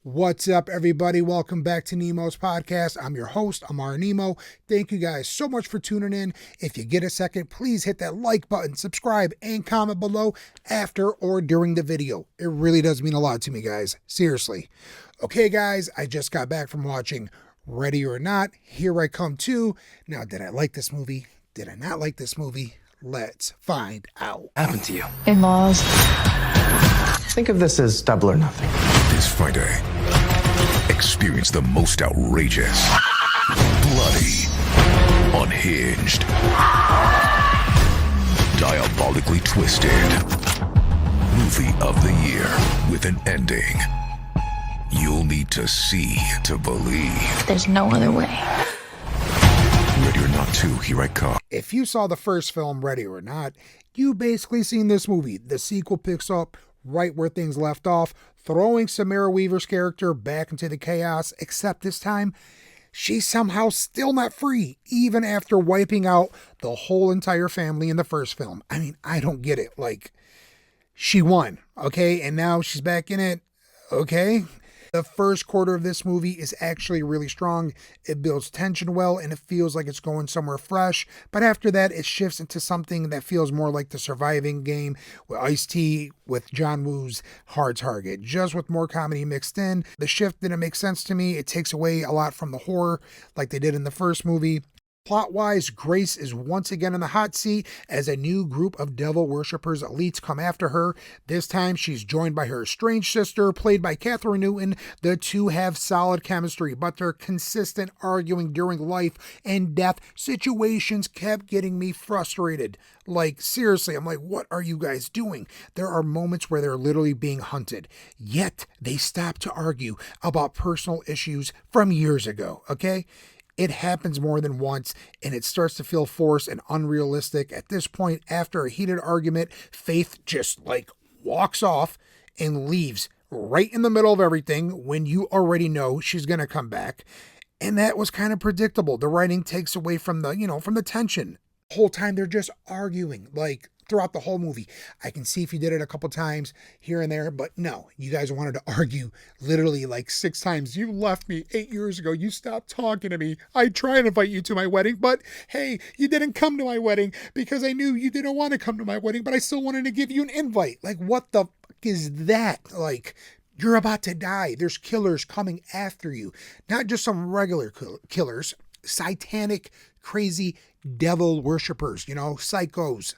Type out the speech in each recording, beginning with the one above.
What's up, everybody? Welcome back to Nemo's podcast. I'm your host, Ammar Nemo. Thank you guys so much for tuning in. If you get a second, please hit that like button, subscribe, and comment below after or during the video. It really does mean a lot to me, guys. Seriously. Okay, guys, I just got back from watching Ready or Not. Here I come to. Now, did I like this movie? Did I not like this movie? Let's find out. Happened to you? In-laws. Think of this as double or nothing. This Friday, experience the most outrageous, bloody, unhinged, diabolically twisted movie of the year with an ending you'll need to see to believe. There's no other way. Ready or Not 2, here I come. If you saw the first film, Ready or Not, you basically seen this movie. The sequel picks up right where things left off, throwing Samara Weaver's character back into the chaos, except this time, she's somehow still not free, even after wiping out the whole entire family in the first film. I mean, I don't get it. Like, she won, okay? And now she's back in it, okay? The first quarter of this movie is actually really strong. It builds tension well, and it feels like it's going somewhere fresh. But after that, it shifts into something that feels more like The Surviving Game with Ice-T with John Woo's Hard Target, just with more comedy mixed in. The shift didn't make sense to me. It takes away a lot from the horror like they did in the first movie. Plot-wise, Grace is once again in the hot seat as a new group of devil worshippers elites come after her. This time, she's joined by her estranged sister, played by Kathryn Newton. The two have solid chemistry, but their consistent arguing during life and death situations kept getting me frustrated. Like, seriously, I'm like, what are you guys doing? There are moments where they're literally being hunted, yet they stop to argue about personal issues from years ago, okay? It happens more than once, and it starts to feel forced and unrealistic. At this point, after a heated argument, Faith just walks off and leaves right in the middle of everything when you already know she's going to come back. And that was kind of predictable. The writing takes away from the tension. The whole time they're just arguing, throughout the whole movie. I can see if you did it a couple times here and there, but no, you guys wanted to argue literally 6 times. You left me 8 years ago. You stopped talking to me. I tried to invite you to my wedding, but hey, you didn't come to my wedding because I knew you didn't want to come to my wedding, but I still wanted to give you an invite. What the fuck is that? You're about to die. There's killers coming after you. Not just some regular killers, satanic, crazy devil worshippers, psychos.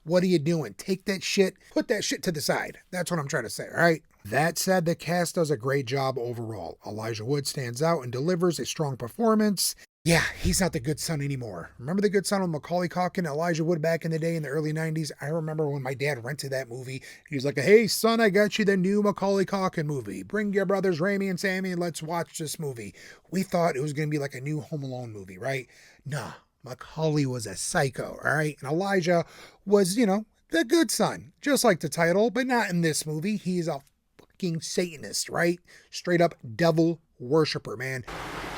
What are you doing? Take that shit, put that shit to the side. That's what I'm trying to say, all right? That said, the cast does a great job overall. Elijah Wood stands out and delivers a strong performance. Yeah, he's not the good son anymore. Remember the good son of Macaulay Culkin and Elijah Wood back in the day in the early 90s? I remember when my dad rented that movie. He was like, hey, son, I got you the new Macaulay Culkin movie. Bring your brothers Rami and Sammy and let's watch this movie. We thought it was going to be like a new Home Alone movie, right? Nah. Macaulay was a psycho, all right? And Elijah was, the good son, just like the title, but not in this movie. He's a fucking Satanist, right? Straight up devil worshiper, man.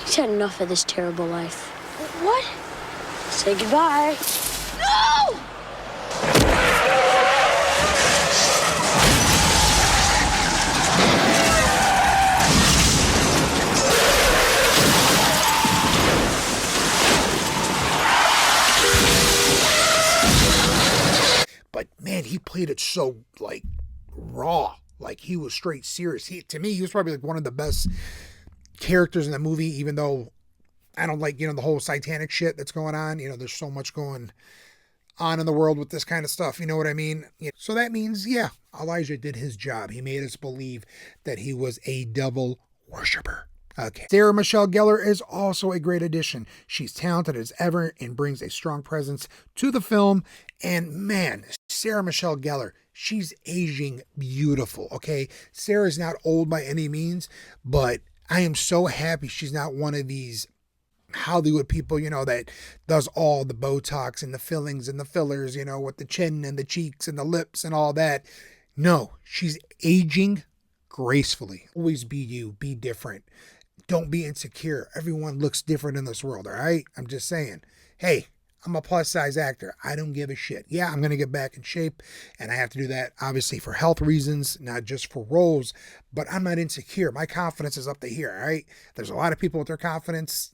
He's had enough of this terrible life. What? Say goodbye. No! But man, he played it so raw. He was straight serious. To me, he was probably one of the best characters in the movie, even though I don't like, the whole satanic shit that's going on. There's so much going on in the world with this kind of stuff. You know what I mean? So that means, yeah, Elijah did his job. He made us believe that he was a devil worshiper. Okay. Sarah Michelle Gellar is also a great addition. She's talented as ever and brings a strong presence to the film. And man, Sarah Michelle Gellar, she's aging beautiful, okay? Sarah's not old by any means, but I am so happy she's not one of these Hollywood people, that does all the Botox and the fillings and the fillers, with the chin and the cheeks and the lips and all that. No, she's aging gracefully. Always be you, be different. Don't be insecure. Everyone looks different in this world, all right? I'm just saying. Hey, I'm a plus size actor. I don't give a shit. Yeah, I'm going to get back in shape, and I have to do that obviously for health reasons, not just for roles, but I'm not insecure. My confidence is up to here, all right? There's a lot of people with their confidence.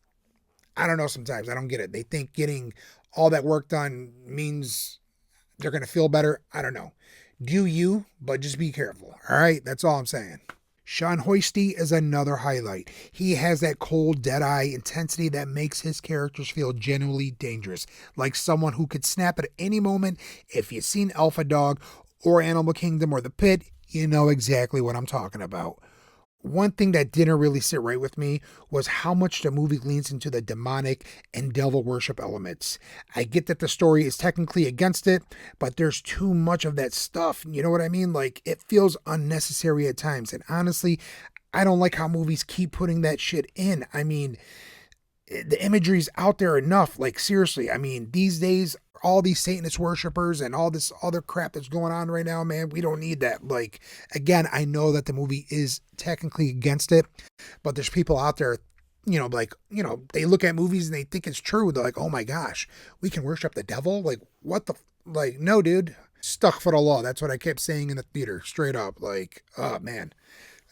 I don't know sometimes. I don't get it. They think getting all that work done means they're going to feel better. I don't know. Do you, but just be careful, all right? That's all I'm saying. Sean Hoisty is another highlight. He has that cold, dead-eye intensity that makes his characters feel genuinely dangerous, like someone who could snap at any moment. If you've seen Alpha Dog or Animal Kingdom or The Pit, you know exactly what I'm talking about. One thing that didn't really sit right with me was how much the movie leans into the demonic and devil worship elements. I get that the story is technically against it, but there's too much of that stuff. You know what I mean? Like, it feels unnecessary at times. And honestly, I don't like how movies keep putting that shit in. I mean, the imagery's out there enough. Like, seriously, I mean, these days, all these Satanist worshipers and all this other crap that's going on right now, man, we don't need that. Like, again, I know that the movie is technically against it, but there's people out there, they look at movies and they think it's true. They're like, oh my gosh, we can worship the devil? Like, what the, like, no, dude, stuck for the law. That's what I kept saying in the theater, straight up. Like, oh man,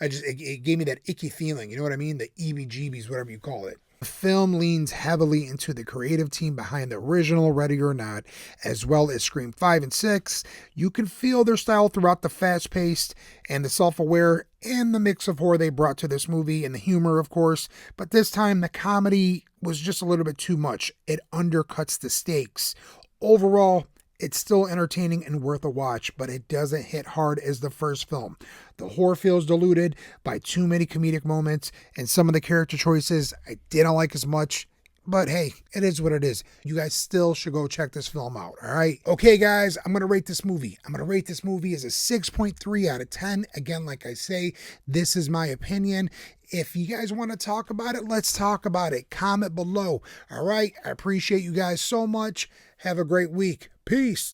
it gave me that icky feeling. You know what I mean? The EBGBs, whatever you call it. The film leans heavily into the creative team behind the original Ready or Not, as well as Scream 5 and 6. You can feel their style throughout the fast-paced and the self-aware and the mix of horror they brought to this movie, and the humor, of course. But this time, the comedy was just a little bit too much. It undercuts the stakes. Overall, it's still entertaining and worth a watch, but it doesn't hit hard as the first film. The horror feels diluted by too many comedic moments, and some of the character choices I didn't like as much. But hey, it is what it is. You guys still should go check this film out, all right? Okay, guys, I'm going to rate this movie. I'm going to rate this movie as a 6.3 out of 10. Again, like I say, this is my opinion. If you guys want to talk about it, let's talk about it. Comment below, all right? I appreciate you guys so much. Have a great week. Peace.